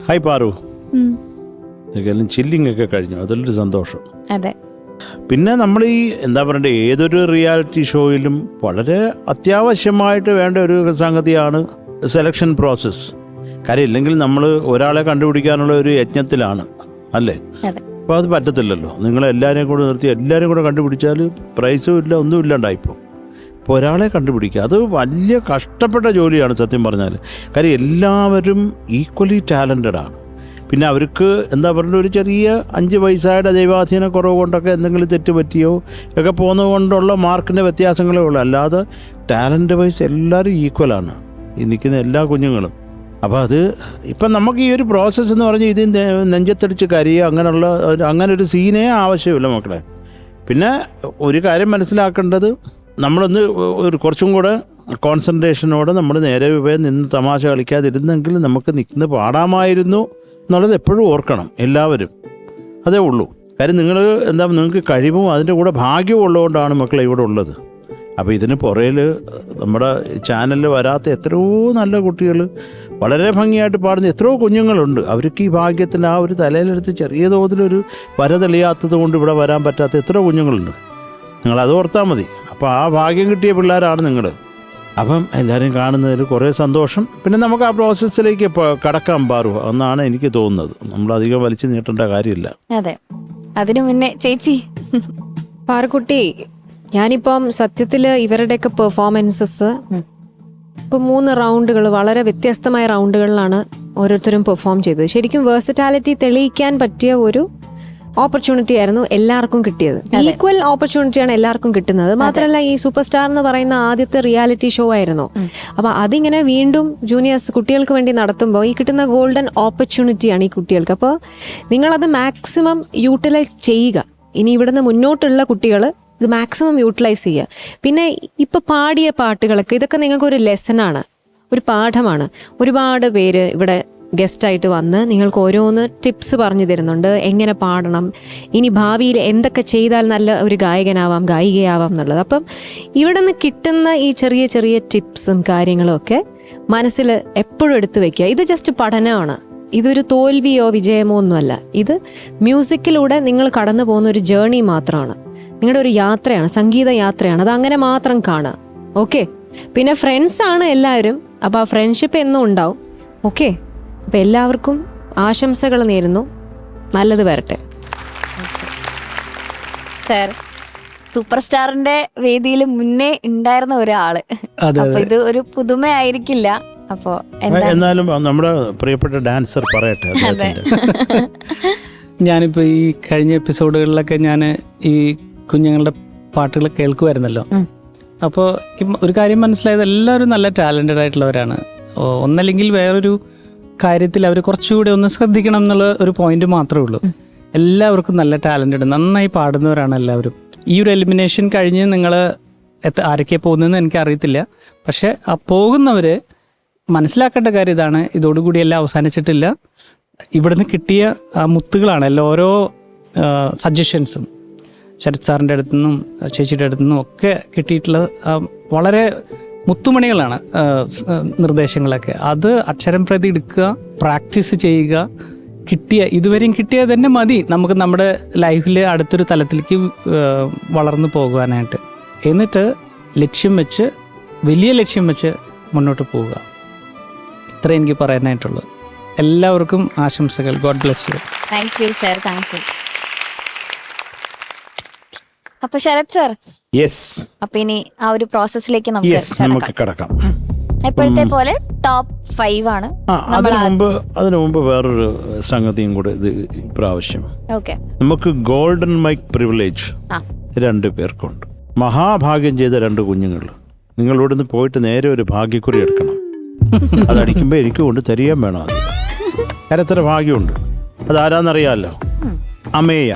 Hi Paru. Chilling ഒക്കെ കഴിഞ്ഞു, അതിലൊരു സന്തോഷം. അതെ. പിന്നെ നമ്മൾ ഈ എന്താ പറയണ്ടേ, ഏതൊരു റിയാലിറ്റി ഷോയിലും വളരെ അത്യാവശ്യമായിട്ട് വേണ്ട ഒരു സംഗതിയാണ് സെലക്ഷൻ പ്രോസസ്സ്. കാര്യം ഇല്ലെങ്കിൽ നമ്മൾ ഒരാളെ കണ്ടുപിടിക്കാനുള്ള ഒരു യജ്ഞത്തിലാണ്, അല്ലേ? അപ്പോൾ അത് പറ്റത്തില്ലല്ലോ. നിങ്ങളെല്ലാവരെയും കൂടെ നിർത്തി എല്ലാവരും കൂടെ കണ്ടുപിടിച്ചാൽ പ്രൈസും ഇല്ല, ഒന്നും ഇല്ലാണ്ടായിപ്പോൾ. ഇപ്പോൾ ഒരാളെ കണ്ടുപിടിക്കുക അത് വലിയ കഷ്ടപ്പെട്ട ജോലിയാണ് സത്യം പറഞ്ഞാൽ. കാര്യം എല്ലാവരും ഈക്വലി ടാലൻറ്റഡാണ്. പിന്നെ അവർക്ക് എന്താ പറയുക, ഒരു ചെറിയ 5 പൈസയുടെ ദൈവാധീന കുറവ് കൊണ്ടൊക്കെ എന്തെങ്കിലും തെറ്റ് പറ്റിയോ ഒക്കെ പോകുന്നത് കൊണ്ടുള്ള മാർക്കിൻ്റെ വ്യത്യാസങ്ങളേ ഉള്ളൂ. അല്ലാതെ ടാലൻറ്റ് വൈസ് എല്ലാവരും ഈക്വലാണ് ഈ നിൽക്കുന്ന എല്ലാ കുഞ്ഞുങ്ങളും. അപ്പോൾ അത് ഇപ്പം നമുക്ക് ഈ ഒരു പ്രോസസ്സ് എന്ന് പറഞ്ഞാൽ ഇത് നെഞ്ചത്തടിച്ച് കരിയുക അങ്ങനെ ഒരു സീനേ ആവശ്യമില്ല മക്കളെ. പിന്നെ ഒരു കാര്യം മനസ്സിലാക്കേണ്ടത്, നമ്മളൊന്ന് ഒരു കുറച്ചും കൂടെ കോൺസെൻട്രേഷനോടെ നമ്മൾ നേരെ നിന്ന് തമാശ കളിക്കാതിരുന്നെങ്കിൽ നമുക്ക് നിന്ന് പാടാമായിരുന്നു എന്നുള്ളത് എപ്പോഴും ഓർക്കണം എല്ലാവരും. അതേ ഉള്ളൂ. കാര്യം നിങ്ങൾക്ക് കഴിവും അതിൻ്റെ കൂടെ ഭാഗ്യവും ഉള്ളതുകൊണ്ടാണ് മക്കളെ ഇവിടെ ഉള്ളത്. അപ്പോൾ ഇതിന് പുറയിൽ നമ്മുടെ ചാനലിൽ വരാത്ത എത്രയോ നല്ല കുട്ടികൾ വളരെ ഭംഗിയായിട്ട് പാടുന്ന എത്രയോ കുഞ്ഞുങ്ങളുണ്ട്. അവർക്ക് ഈ ഭാഗ്യത്തിന് ആ ഒരു തലയിലെടുത്ത് ചെറിയ തോതിലൊരു വര തെളിയാത്തത് കൊണ്ട് ഇവിടെ വരാൻ പറ്റാത്ത എത്രയോ കുഞ്ഞുങ്ങളുണ്ട്. നിങ്ങളത് ഓർത്താൽ മതി. അപ്പോൾ ആ ഭാഗ്യം കിട്ടിയ പിള്ളേരാണ് നിങ്ങൾ. അപ്പം എല്ലാവരും കാണുന്നതിൽ കുറേ സന്തോഷം. പിന്നെ നമുക്ക് ആ പ്രോസസ്സിലേക്ക് കടക്കാൻ പാറുക എന്നാണ് എനിക്ക് തോന്നുന്നത്. നമ്മളധികം വലിച്ചു നീട്ടേണ്ട കാര്യമില്ല. അതെ. അതിനു മുന്നേ ചേച്ചി പാറുക്കുട്ടി, ഞാനിപ്പം സത്യത്തില് ഇവരുടെയൊക്കെ പെർഫോമൻസസ് ഇപ്പൊ 3 റൗണ്ടുകൾ വളരെ വ്യത്യസ്തമായ റൗണ്ടുകളിലാണ് ഓരോരുത്തരും പെർഫോം ചെയ്തത്. ശരിക്കും വേഴ്സറ്റാലിറ്റി തെളിയിക്കാൻ പറ്റിയ ഒരു ഓപ്പർച്യൂണിറ്റി ആയിരുന്നു എല്ലാവർക്കും കിട്ടിയത്. ഈക്വൽ ഓപ്പർച്യൂണിറ്റിയാണ് എല്ലാവർക്കും കിട്ടുന്നത്. മാത്രമല്ല ഈ സൂപ്പർ സ്റ്റാർ എന്ന് പറയുന്ന ആദ്യത്തെ റിയാലിറ്റി ഷോ ആയിരുന്നു. അപ്പൊ അതിങ്ങനെ വീണ്ടും ജൂനിയേഴ്സ് കുട്ടികൾക്ക് വേണ്ടി നടത്തുമ്പോൾ ഈ കിട്ടുന്ന ഗോൾഡൻ ഓപ്പർച്യൂണിറ്റിയാണ് ഈ കുട്ടികൾക്ക്. അപ്പോൾ നിങ്ങളത് മാക്സിമം യൂട്ടിലൈസ് ചെയ്യുക. ഇനി ഇവിടുന്ന് മുന്നോട്ടുള്ള കുട്ടികൾ ഇത് മാക്സിമം യൂട്ടിലൈസ് ചെയ്യുക. പിന്നെ ഇപ്പൊ പാടിയ പാട്ടുകളൊക്കെ ഇതൊക്കെ നിങ്ങൾക്കൊരു ലെസനാണ്, ഒരു പാഠമാണ്. ഒരുപാട് പേര് ഇവിടെ ഗസ്റ്റായിട്ട് വന്ന് നിങ്ങൾക്ക് ഓരോന്ന് ടിപ്സ് പറഞ്ഞു തരുന്നുണ്ട്, എങ്ങനെ പാടണം, ഇനി ഭാവിയിൽ എന്തൊക്കെ ചെയ്താൽ നല്ല ഒരു ഗായകനാവാം ഗായികയാവാം എന്നുള്ളത്. അപ്പം ഇവിടെ നിന്ന് കിട്ടുന്ന ഈ ചെറിയ ചെറിയ ടിപ്സും കാര്യങ്ങളും ഒക്കെ മനസ്സിൽ എപ്പോഴും എടുത്തു വെക്കുക. ഇത് ജസ്റ്റ് പഠനമാണ്, ഇതൊരു തോൽവിയോ വിജയമോ ഒന്നുമല്ല. ഇത് മ്യൂസിക്കിലൂടെ നിങ്ങൾ കടന്നു പോകുന്ന ഒരു ജേർണി മാത്രമാണ്, നിങ്ങളുടെ ഒരു യാത്രയാണ്, സംഗീത യാത്രയാണ്. അത് അങ്ങനെ മാത്രം കാണുക. ഓക്കെ. പിന്നെ ഫ്രണ്ട്സാണ് എല്ലാവരും, അപ്പോൾ ആ ഫ്രണ്ട്ഷിപ്പ് എന്നും ഉണ്ടാവും. ഓക്കെ. അപ്പം എല്ലാവർക്കും ആശംസകൾ നേരുന്നു. നല്ലത് വരട്ടെ. സാർ സൂപ്പർ സ്റ്റാറിന്റെ വേദിയിൽ മുന്നേ ഉണ്ടായിരുന്ന ഒരാള്, അപ്പൊ ഇത് ഒരു പുതുമയായിരിക്കില്ല. അപ്പോ എന്നാലും നമ്മുടെ പ്രിയപ്പെട്ട ഡാൻസർ പറയട്ടെ. ഞാനിപ്പോ ഈ കഴിഞ്ഞ എപ്പിസോഡുകളിലൊക്കെ ഞാൻ ഈ കുഞ്ഞുങ്ങളുടെ പാട്ടുകൾ കേൾക്കുമായിരുന്നല്ലോ. അപ്പോൾ ഒരു കാര്യം മനസ്സിലായത്, എല്ലാവരും നല്ല ടാലൻറ്റഡ് ആയിട്ടുള്ളവരാണ്. ഒന്നല്ലെങ്കിൽ വേറൊരു കാര്യത്തിൽ അവർ കുറച്ചുകൂടി ഒന്ന് ശ്രദ്ധിക്കണം എന്നുള്ള ഒരു പോയിന്റ് മാത്രമേ ഉള്ളൂ. എല്ലാവർക്കും നല്ല ടാലൻറ്റഡ്, നന്നായി പാടുന്നവരാണ് എല്ലാവരും. ഈ ഒരു എലിമിനേഷൻ കഴിഞ്ഞ് നിങ്ങൾ ആരൊക്കെ പോകുന്നതെന്ന് എനിക്ക് അറിയത്തില്ല. പക്ഷെ ആ പോകുന്നവർ മനസ്സിലാക്കേണ്ട കാര്യം ഇതാണ്, ഇതോടുകൂടി എല്ലാം അവസാനിച്ചിട്ടില്ല. ഇവിടുന്ന് കിട്ടിയ മുത്തുകളാണ് എല്ലാം. ഓരോ സജഷൻസും ശരത് സാറിൻ്റെ അടുത്തുനിന്നും ചേച്ചിയുടെ അടുത്തുനിന്നും ഒക്കെ കിട്ടിയിട്ടുള്ള വളരെ മുത്തുമണികളാണ് നിർദ്ദേശങ്ങളൊക്കെ. അത് അക്ഷരം പ്രതി എടുക്കുക, പ്രാക്ടീസ് ചെയ്യുക. ഇതുവരെയും കിട്ടിയത് തന്നെ മതി നമുക്ക് നമ്മുടെ ലൈഫിൽ അടുത്തൊരു തലത്തിലേക്ക് വളർന്നു പോകുവാനായിട്ട്. എന്നിട്ട് വലിയ ലക്ഷ്യം വെച്ച് മുന്നോട്ട് പോവുക. ഇത്ര എനിക്ക് പറയാനായിട്ടുള്ളൂ. എല്ലാവർക്കും ആശംസകൾ. God bless you. Thank you sir. Thank you. അപ്പൊ ശരത് സർ, അപ്പൊ ഇനി ആ ഒരു പ്രോസസ്സിലേക്ക് നമുക്ക് കിടക്കാം. എപ്പോഴത്തെ പോലെ ടോപ്പ് 5 ആണ്. അതിനു മുമ്പ് വേറൊരു സംഗതിയും കൂടെ ഇത് ഇപ്രാവശ്യം നമുക്ക് ഗോൾഡൻ മൈക്ക് പ്രിവിലേജ് 2 പേർക്കുണ്ട്. മഹാഭാഗ്യം ചെയ്ത 2 കുഞ്ഞുങ്ങൾ. നിങ്ങൾ ഇവിടുന്ന് പോയിട്ട് നേരെ ഒരു ഭാഗ്യക്കുറി എടുക്കണം. അതടിക്കുമ്പോ എനിക്ക് കൊണ്ട് തരികയും വേണം. അത് കരത്തര ഭാഗ്യമുണ്ട്. അതാരാന്നറിയാമല്ലോ, അമേയ.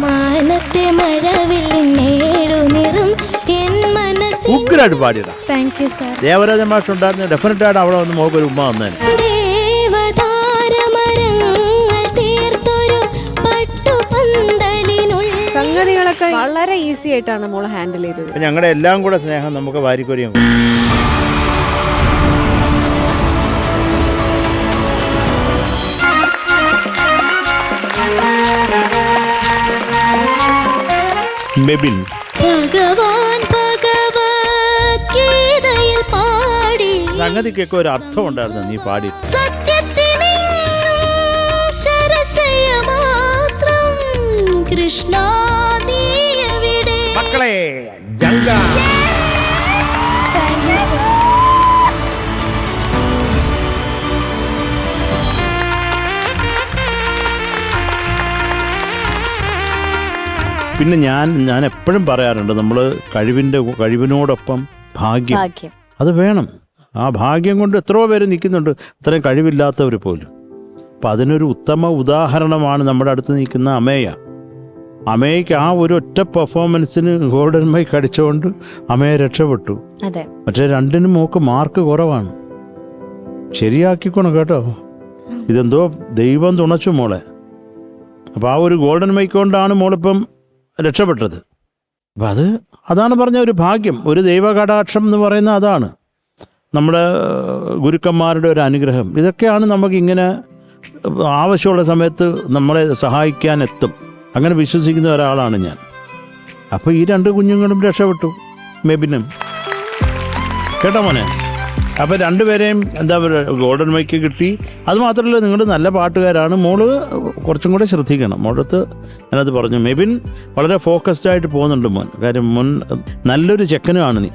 ഉഗ്രായിട്ട് പാടിയതാ. ദേവരാജ മാഷ് ഉണ്ടായിരുന്നു. ഡെഫിനറ്റ് ആയിട്ട് അവിടെ വന്ന് മോക്കൊരു ഉമ്മ വന്നേനെ. സംഗതികളൊക്കെ വളരെ ഈസി ആയിട്ടാണ് മോള് ഹാൻഡിൽ ചെയ്തത്. ഞങ്ങളുടെ എല്ലാം കൂടെ സ്നേഹം നമുക്ക് വാരിക്കൊരിയും. മെബിൻ. ഭഗവാൻ ഭഗവത്ഗീതയിൽ പാടി സംഗതിക്കൊക്കെ ഒരു അർത്ഥം ഉണ്ടായിരുന്നു നീ പാടി. സത്യത്തിന് ശരശയ മാത്രം കൃഷ്ണ നീ എവിടെ. മക്കളെ ജംഗ. Thank you, sir. പിന്നെ ഞാൻ എപ്പോഴും പറയാറുണ്ട്, നമ്മൾ കഴിവിനോടൊപ്പം ഭാഗ്യം ഭാഗ്യം. അത് വേണം. ആ ഭാഗ്യം കൊണ്ട് എത്രയോ പേര് നിൽക്കുന്നുണ്ട്, അത്രയും കഴിവില്ലാത്തവർ പോലും. അപ്പം അതിനൊരു ഉത്തമ ഉദാഹരണമാണ് നമ്മുടെ അടുത്ത് നിൽക്കുന്ന അമേയ. അമേയ്ക്ക് ആ ഒരു ഒറ്റ പെർഫോമൻസിന് ഗോൾഡൻ മൈക്ക് അടിച്ചുകൊണ്ട് അമേയ രക്ഷപ്പെട്ടു. അതെ. പക്ഷേ രണ്ടിനും മോക്ക് മാർക്ക് കുറവാണ്. ശരിയാക്കിക്കോണം കേട്ടോ. ഇതെന്തോ ദൈവം തുണച്ചു മോളെ. അപ്പോൾ ആ ഒരു ഗോൾഡൻ മൈക്ക് കൊണ്ടാണ് മോളിപ്പം രക്ഷപ്പെട്ടത്. അപ്പം അതാണ് പറഞ്ഞ ഒരു ഭാഗ്യം, ഒരു ദൈവകടാക്ഷം എന്ന് പറയുന്നത് അതാണ്. നമ്മുടെ ഗുരുക്കന്മാരുടെ ഒരു അനുഗ്രഹം. ഇതൊക്കെയാണ് നമുക്കിങ്ങനെ ആവശ്യമുള്ള സമയത്ത് നമ്മളെ സഹായിക്കാൻ എത്തും. അങ്ങനെ വിശ്വസിക്കുന്ന ഒരാളാണ് ഞാൻ. അപ്പോൾ ഈ രണ്ട് കുഞ്ഞുങ്ങളും രക്ഷപ്പെട്ടു, മെബിനും. കേട്ടോ മോനെ? അപ്പോൾ രണ്ടുപേരെയും എന്താ പറയുക, ഗോൾഡൻ മൈക്ക് കിട്ടി. അതുമാത്രമല്ല, നിങ്ങൾ നല്ല പാട്ടുകാരാണ്. മോള് കുറച്ചും കൂടെ ശ്രദ്ധിക്കണം. മോളത്ത് ഞാനത് പറഞ്ഞു. മെബിൻ വളരെ ഫോക്കസ്ഡ് ആയിട്ട് പോകുന്നുണ്ട് മോൻ. കാര്യം മോൻ നല്ലൊരു ചെക്കനുമാണ് നീ.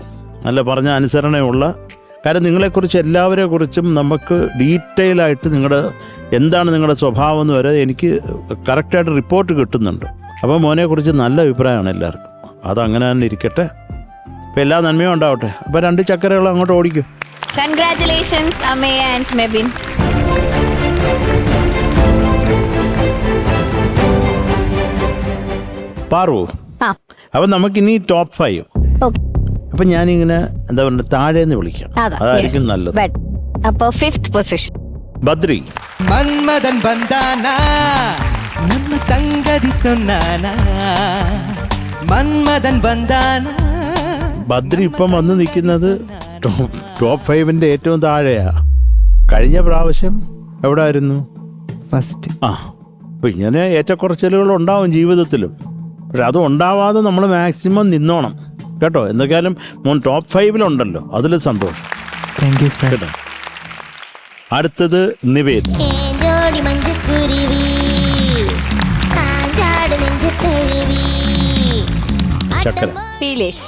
നല്ല പറഞ്ഞ അനുസരണയുള്ള. കാര്യം നിങ്ങളെക്കുറിച്ച് എല്ലാവരെക്കുറിച്ചും നമുക്ക് ഡീറ്റെയിൽ ആയിട്ട് എന്താണ് നിങ്ങളുടെ സ്വഭാവം എന്ന് വരെ എനിക്ക് കറക്റ്റായിട്ട് റിപ്പോർട്ട് കിട്ടുന്നുണ്ട്. അപ്പോൾ മോനെക്കുറിച്ച് നല്ല അഭിപ്രായമാണ് എല്ലാവർക്കും. അതങ്ങനെ തന്നെ ഇരിക്കട്ടെ. അപ്പോൾ എല്ലാ നന്മയും ഉണ്ടാവട്ടെ. അപ്പോൾ രണ്ട് ചക്കരകൾ അങ്ങോട്ട് ഓടിക്കും. Congratulations Ameya and Mebin. പാറു, അപ്പം നമുക്കിനി ടോപ്പ് 5. അപ്പം ഞാനിങ്ങനെ എന്താ പറയുക, താഴേന്ന് വിളിക്കാം, അതായിരിക്കും നല്ലത്. അപ്പോൾ 5th പൊസിഷൻ ബദ്രി. மன்மதன் வந்தானா நம்ம சங்கதி சொன்னானா மன்மதன் வந்தானா. ബദ്രി ഇപ്പം വന്ന് നിൽക്കുന്നത് ടോപ്പ് 5ന്റെ ഏറ്റവും താഴെയാ. കഴിഞ്ഞ പ്രാവശ്യം എവിടെ ആയിരുന്നു? ഫസ്റ്റ്. അപ്പം ഇങ്ങനെ ഏറ്റക്കുറച്ചിലുകൾ ഉണ്ടാവും ജീവിതത്തിലും. പക്ഷെ അത് ഉണ്ടാവാതെ നമ്മൾ മാക്സിമം നിന്നോണം കേട്ടോ. എന്തൊക്കെയാലും മോൻ ടോപ്പ് 5-ലുണ്ടല്ലോ, അതിൽ സന്തോഷം. Thank you sir. കേട്ടോ. അടുത്തത് നിവേദ്. ഏഞ്ചോടി മഞ്ചക്കുരുവി സാഞ്ചാട് നെഞ്ചത്തഴുവി. ചക്കര. പീലേഷ്.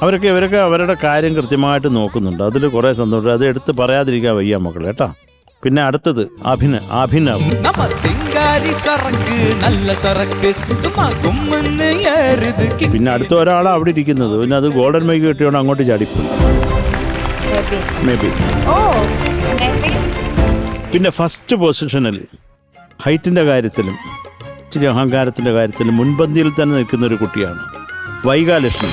ഇവരൊക്കെ അവരുടെ കാര്യം കൃത്യമായിട്ട് നോക്കുന്നുണ്ട്. അതിൽ കുറേ സന്തോഷം. അത് എടുത്ത് പറയാതിരിക്കാൻ വയ്യ മക്കൾ കേട്ടോ. പിന്നെ അടുത്തത് അഭിനവ്. நம்ம சிங்காரி சரக்கு நல்ல சரக்கு சும்மா கும்முன்னு ஏறுது. പിന്നെ അടുത്ത ഒരാളാണ് അവിടെ ഇരിക്കുന്നത്. പിന്നെ അത് ഗോൾഡൻ മൈക്ക് കിട്ടിയോണ്ട് അങ്ങോട്ട് ചാടിപ്പോയി. മേബി. പിന്നെ ഫസ്റ്റ് പൊസിഷനിൽ ഹൈറ്റിൻ്റെ കാര്യത്തിലും ഇച്ചിരി അഹങ്കാരത്തിൻ്റെ കാര്യത്തിലും മുൻപന്തിയിൽ തന്നെ നിൽക്കുന്ന ഒരു കുട്ടിയാണ് വൈകാലക്ഷ്മി.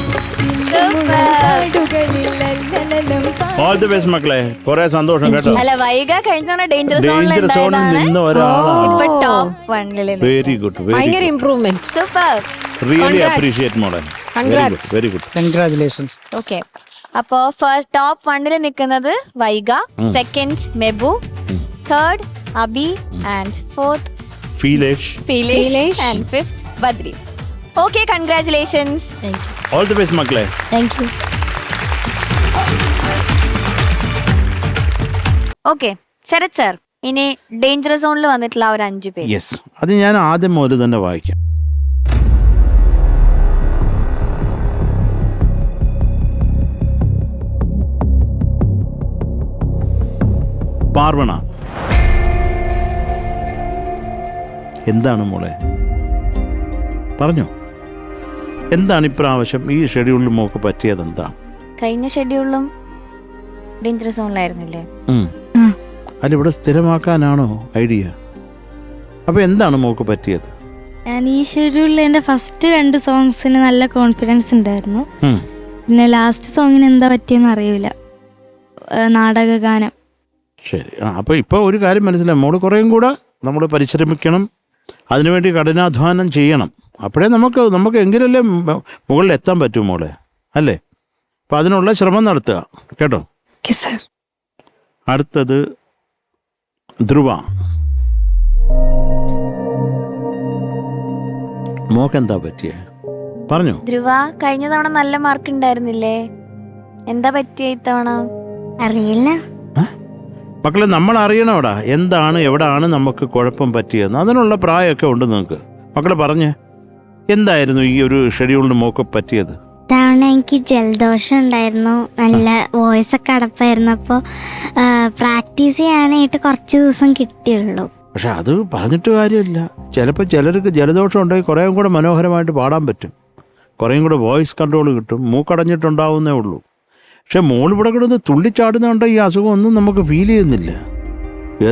ഓൾ ദി ബെസ്റ്റ് മക്കളെ. കുറെ സന്തോഷം കേട്ടോ. അല്ല, വൈക കഴിഞ്ഞ ഡേഞ്ചർ സോണിൽ നിന്ന് ഒരാളാണ്. വെരി ഗുഡ്, ഭയങ്കര ഇംപ്രൂവ്മെന്റ്. സൂപ്പർ. റിയലി അപ്രീഷിയേറ്റ് മോളെ. Very good. കൺഗ്രാറ്റുലേഷൻസ്. ഓക്കെ. അപ്പോ ഫസ്റ്റ് ടോപ്പ് 1 നിൽക്കുന്നത് Vaiga, second Mebu, third Abi and fourth Feelesh and fifth Badri. Okay, congratulations. All the best മക്കളെ. Thank you. Okay Sarath sir, ഇനി ഡേഞ്ചർ സോണിൽ വന്നിട്ടുള്ള ഒരു 5 പേര്. യെസ്, അത് ഞാൻ ആദ്യം മുതൽ തന്നെ വായിക്കാം. പാർവണ. എന്താണ് മോളെ, പറഞ്ഞോ, എന്താണ് ഇപ്രാവശ്യം ഈ ഷെഡ്യൂളിൽ മോക്ക് പറ്റിയത്? എന്താണ്? കഴിഞ്ഞ ഷെഡ്യൂളിലും ഡേഞ്ചർ സോണിലായിരുന്നില്ലേ? അല്ല, ഇവിടെ സ്ഥിരമാക്കാനാണോ ഐഡിയ? അപ്പൊ എന്താണ് മോക്ക് പറ്റിയത്? ഞാൻ ഈ ഷെഡ്യൂളിൽ എൻ്റെ ഫസ്റ്റ് 2 സോങ്സിന് നല്ല കോൺഫിഡൻസ് ഉണ്ടായിരുന്നു. പിന്നെ ലാസ്റ്റ് സോങ്ങിന് എന്താ പറ്റിയെന്ന് അറിയില്ല, നാടകഗാനം. ശരി. അപ്പോൾ ഇപ്പോൾ ഒരു കാര്യം മനസ്സിലായി, മോള് കുറേയും കൂടെ നമ്മൾ പരിശ്രമിക്കണം, അതിനുവേണ്ടി കഠിനാധ്വാനം ചെയ്യണം. അപ്പോഴേ നമുക്ക് എങ്കിലല്ലേ മുകളിൽ എത്താൻ പറ്റും മോളെ, അല്ലേ? അപ്പം അതിനുള്ള ശ്രമം നടത്തുക കേട്ടോ. അടുത്തത് ധ്രുവ. മോക്കെന്താ പറ്റിയേ പറഞ്ഞോ. ധ്രുവ, കഴിഞ്ഞ തവണ നല്ല മാർക്ക് ഉണ്ടായിരുന്നില്ലേ? എന്താ പറ്റിയ ഇത്തവണ? അറിയില്ല. മക്കളെ, നമ്മൾ അറിയണോടാ എന്താണ് എവിടാണ് നമുക്ക് കുഴപ്പം പറ്റിയെന്ന്. അതിനുള്ള പ്രായമൊക്കെ ഉണ്ട് നിങ്ങൾക്ക്. മക്കളെ പറഞ്ഞേ, എന്തായിരുന്നു ഈ ഒരു ഷെഡ്യൂളിന് മോക്ക് പറ്റിയത്? തവണ എനിക്ക് ജലദോഷം ഉണ്ടായിരുന്നു, നല്ല വോയിസ് ഒക്കെ അടപ്പായിരുന്നു. അപ്പോൾ പ്രാക്ടീസ് ചെയ്യാനായിട്ട് കുറച്ച് ദിവസം കിട്ടിയുള്ളൂ. പക്ഷെ അത് പറഞ്ഞിട്ട് കാര്യമില്ല. ചിലപ്പോൾ ചിലർക്ക് ജലദോഷം ഉണ്ടെങ്കിൽ കുറേയും കൂടെ മനോഹരമായിട്ട് പാടാൻ പറ്റും, കുറേയും കൂടെ വോയിസ് കൺട്രോൾ കിട്ടും, മൂക്കടഞ്ഞിട്ടുണ്ടാവുന്നേ ഉള്ളൂ. പക്ഷെ മോളിവിടെ കിടന്ന് തുള്ളിച്ചാടുന്നുണ്ട്, ഈ അസുഖം ഒന്നും നമുക്ക് ഫീൽ ചെയ്യുന്നില്ല.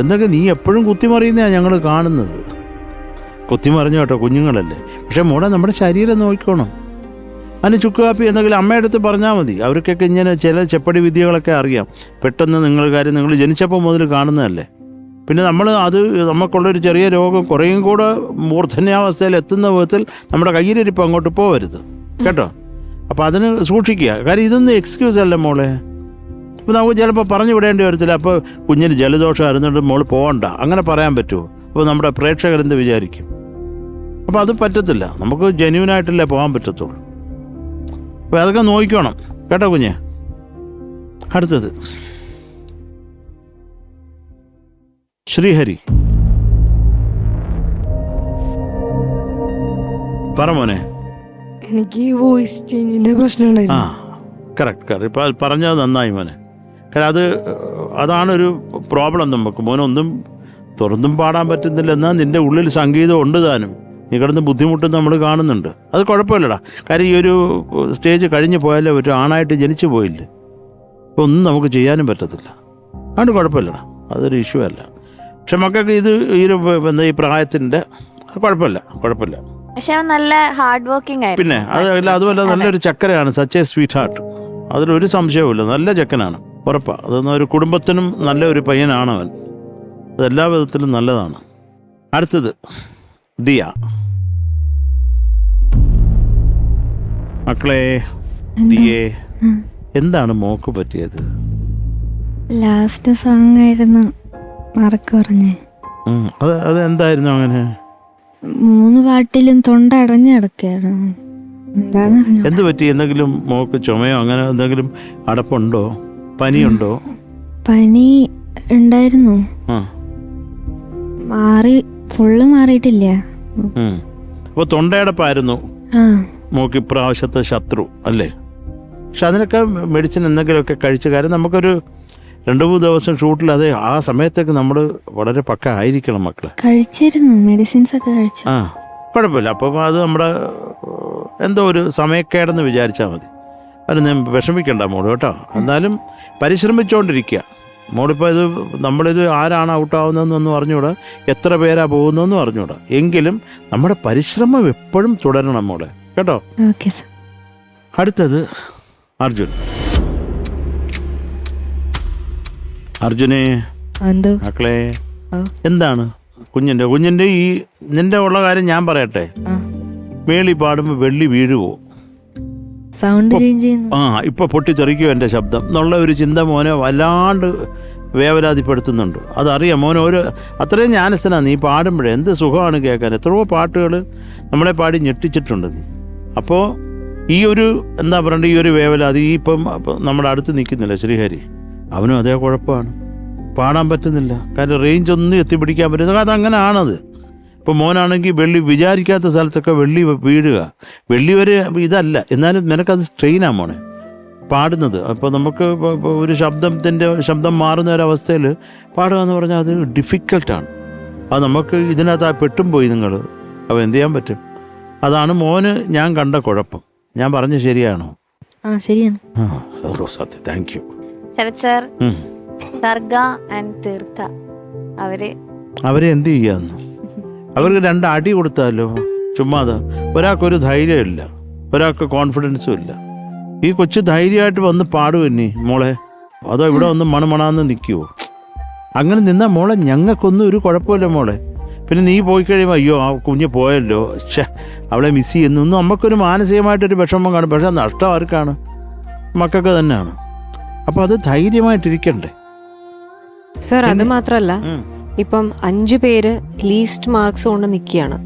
എന്തൊക്കെ നീ എപ്പോഴും കുത്തിമറിയുന്നതാണ് ഞങ്ങൾ കാണുന്നത്. കുത്തിമറിഞ്ഞു കേട്ടോ, കുഞ്ഞുങ്ങളല്ലേ. പക്ഷെ മോളെ നമ്മുടെ ശരീരം നോക്കിക്കോണം. അതിന് ചുക്ക് കാപ്പി എന്തെങ്കിലും അമ്മയുടെ അടുത്ത് പറഞ്ഞാൽ മതി. അവർക്കൊക്കെ ഇങ്ങനെ ചില ചെപ്പടി വിദ്യകളൊക്കെ അറിയാം. പെട്ടെന്ന് നിങ്ങൾ ജനിച്ചപ്പോൾ മുതൽ കാണുന്നതല്ലേ. പിന്നെ നമ്മൾ അത് നമുക്കുള്ളൊരു ചെറിയ രോഗം കുറേയും കൂടെ മൂർധന്യാവസ്ഥയിൽ എത്തുന്ന വിധത്തിൽ നമ്മുടെ കയ്യിലിരിപ്പം അങ്ങോട്ട് പോകരുത് കേട്ടോ. അപ്പോൾ അതിന് സൂക്ഷിക്കുക. കാര്യം ഇതൊന്നും എക്സ്ക്യൂസ് അല്ല മോളെ. അപ്പോൾ നമുക്ക് ചിലപ്പോൾ പറഞ്ഞു വിടേണ്ടി വരത്തില്ല. അപ്പോൾ കുഞ്ഞിന് ജലദോഷം ആയിരുന്നുകൊണ്ട് മോൾ പോകണ്ട അങ്ങനെ പറയാൻ പറ്റുമോ? അപ്പോൾ നമ്മുടെ പ്രേക്ഷകരെന്ത് വിചാരിക്കും? അപ്പോൾ അത് പറ്റത്തില്ല. നമുക്ക് ജെന്യൂനായിട്ടല്ലേ പോകാൻ പറ്റത്തുള്ളൂ. അപ്പോൾ അതൊക്കെ നോക്കിക്കോണം കേട്ടോ കുഞ്ഞെ. അടുത്തത് ശ്രീഹരി, പറ മോനെ. എനിക്ക് വോയിസ് ചേഞ്ചിന്റെ പ്രശ്നം ആ ഉണ്ടായിരുന്നു. കറക്റ്റ്. ഇപ്പം അത് പറഞ്ഞത് നന്നായി മോനെ. കാരണം അതാണൊരു പ്രോബ്ലം നമുക്ക്. മോനൊന്നും തുറന്നും പാടാൻ പറ്റുന്നില്ല. എന്നാൽ നിൻ്റെ ഉള്ളിൽ സംഗീതം ഉണ്ട് താനും. നീ കിടന്ന് ബുദ്ധിമുട്ടും നമ്മൾ കാണുന്നുണ്ട്. അത് കുഴപ്പമില്ലടാ. കാര്യം ഈ ഒരു സ്റ്റേജ് കഴിഞ്ഞ് പോയാലേ ഒരു ആണായിട്ട് ജനിച്ചു പോയില്ലേ, അപ്പോൾ ഒന്നും നമുക്ക് ചെയ്യാനും പറ്റത്തില്ല. അതുകൊണ്ട് കുഴപ്പമില്ലടാ, അതൊരു ഇഷ്യൂ അല്ല. പക്ഷെ മക്കൾക്ക് ഇത് ഈ പ്രായത്തിൻ്റെ കുഴപ്പമില്ല. പക്ഷെ അവൻ നല്ല ഹാർഡ് വർക്കിംഗ് ആയിരുന്നു. പിന്നെ അതുമല്ല നല്ലൊരു ചക്കരയാണ്. Such a sweetheart. അതിലൊരു സംശയവുമില്ല. നല്ല ചക്കനാണ്, ഉറപ്പാണ്. അതൊന്നും ഒരു കുടുംബത്തിനും നല്ല ഒരു പയ്യനാണ് അവൻ. അതെല്ലാ വിധത്തിലും നല്ലതാണ്. അടുത്തത് ദിയ. മക്കളെ, ദിയേ, എന്താണ് മോക്ക് പറ്റിയത്? ലാസ്റ്റ് സോങ് ആയിരുന്നു മാർക്ക് പറഞ്ഞേ. അത് എന്തായിരുന്നു അങ്ങനെ? 3 പാട്ടിലും തൊണ്ട അടഞ്ഞു കിടക്കുകയായിരുന്നു. എന്താണെന്നറിഞ്ഞു. എന്ത് പറ്റി? എന്തെങ്കിലും മോക്ക് ചുമയോ അങ്ങനെ എന്തെങ്കിലും അടപ്പുണ്ടോ? പനിയുണ്ടോ? പനി ഉണ്ടായിരുന്നു, ഫുള്ള് മാറിയിട്ടില്ല. അപ്പോൾ തൊണ്ടയടപ്പായിരുന്നു മോക്ക് ഇപ്രാവശ്യത്തെ ശത്രു അല്ലേ? പക്ഷെ അതിനൊക്കെ മെഡിസിൻ എന്തെങ്കിലുമൊക്കെ കഴിച്ച കാര്യം നമുക്കൊരു 2-3 ദിവസം ഷൂട്ടിൽ അത് ആ സമയത്തൊക്കെ നമ്മൾ വളരെ പക്ക ആയിരിക്കണം മക്കളെ. കഴിച്ചിരുന്നു, മെഡിസിൻസ് ഒക്കെ കഴിച്ചു. കുഴപ്പമില്ല. അപ്പം അത് നമ്മുടെ എന്തോ ഒരു സമയക്കേടെന്ന് വിചാരിച്ചാൽ മതി. അതിന് വിഷമിക്കണ്ട മോള് കേട്ടോ. എന്നാലും പരിശ്രമിച്ചുകൊണ്ടിരിക്കുക മോളിപ്പോൾ. നമ്മളിത് ആരാണ് ഔട്ടാവുന്നതെന്നൊന്നും അറിഞ്ഞൂടാ, എത്ര പേരാ പോകുന്നതെന്നും അറിഞ്ഞൂടാ. എങ്കിലും നമ്മുടെ പരിശ്രമം എപ്പോഴും തുടരണം മോളെ കേട്ടോ. Okay sir. അടുത്തത് അർജുൻ. അർജുനെ, മക്കളെ, എന്താണ് കുഞ്ഞിൻ്റെ ഈ നിന്റെ ഉള്ള കാര്യം ഞാൻ പറയട്ടെ. മേളി പാടുമ്പോൾ വെള്ളി വീഴുവോ? സൗണ്ട് ചേഞ്ച് ചെയ്യുന്നു. ഇപ്പൊ പൊട്ടിത്തെറിക്കുമോ എൻ്റെ ശബ്ദം എന്നുള്ള ഒരു ചിന്ത മോനെ വല്ലാണ്ട് വേവലാതിപ്പെടുത്തുന്നുണ്ട്. അതറിയാം മോനെ. അത്രയും ജ്ഞാനസ്ഥനാണ് നീ. പാടുമ്പോഴേ എന്ത് സുഖമാണ് കേൾക്കാൻ. എത്രയോ പാട്ടുകൾ നമ്മളെ പാടി ഞെട്ടിച്ചിട്ടുണ്ട് നീ. അപ്പോൾ ഈ ഒരു എന്താ പറയണ്ടേ, ഈ ഒരു വേവലാതി ഇപ്പം നമ്മുടെ അടുത്ത് നിൽക്കുന്നില്ല ശ്രീഹരി, അവനും അതേ കുഴപ്പമാണ്. പാടാൻ പറ്റുന്നില്ല. കാരണം റേഞ്ച് ഒന്നും എത്തിപ്പിടിക്കാൻ പറ്റുന്നില്ല. അതങ്ങനെയാണത്. ഇപ്പോൾ മോനാണെങ്കിൽ വെള്ളി വിചാരിക്കാത്ത സ്ഥലത്തൊക്കെ വെള്ളി വീഴുക. വെള്ളി വരെ ഇതല്ല, എന്നാലും നിനക്കത് സ്ട്രെയിനാണ് മോനെ പാടുന്നത്. അപ്പോൾ നമുക്ക് ഒരു ശബ്ദം മാറുന്ന ഒരവസ്ഥയിൽ പാടുക എന്ന് പറഞ്ഞാൽ അത് ഡിഫിക്കൽട്ടാണ്. അത് നമുക്ക് ഇതിനകത്ത് പെട്ടും പോയി നിങ്ങൾ. അപ്പോൾ എന്ത് ചെയ്യാൻ പറ്റും? അതാണ് മോന് ഞാൻ കണ്ട കുഴപ്പം. ഞാൻ പറഞ്ഞ ശരിയാണോ? ശരിയാണ്. സത്യം. Thank you Sarath sir. Sarga and Theertha അവരെ എന്ത് ചെയ്യാന്ന്? അവർക്ക് 2 അടി കൊടുത്താലോ ചുമ്മാതെ. ഒരാൾക്കൊരു ധൈര്യമില്ല, ഒരാൾക്ക് കോൺഫിഡൻസും ഇല്ല. ഈ കൊച്ചു ധൈര്യമായിട്ട് വന്ന് പാടുവന്നീ മോളെ, അതോ ഇവിടെ വന്ന് മണമണാന്ന് നിൽക്കുവോ? അങ്ങനെ നിന്നാൽ മോളെ ഞങ്ങൾക്കൊന്നും ഒരു കുഴപ്പമില്ല മോളെ. പിന്നെ നീ പോയി കഴിയുമ്പോൾ അയ്യോ ആ കുഞ്ഞ് പോയല്ലോ, അവളെ മിസ് ചെയ്യുന്നു, നമുക്കൊരു മാനസികമായിട്ടൊരു വിഷമം കാണും. പക്ഷെ നഷ്ടം ആർക്കാണ്? മക്കൾക്ക് തന്നെയാണ്. അപ്പോൾ അത് ധൈര്യമായിട്ടിരിക്കണ്ടേ സർ? അത് മാത്രമല്ല, ഇപ്പം 5 പേര് ലീസ്റ്റ് മാർക്സ് കൊണ്ട് നിൽക്കുകയാണ്.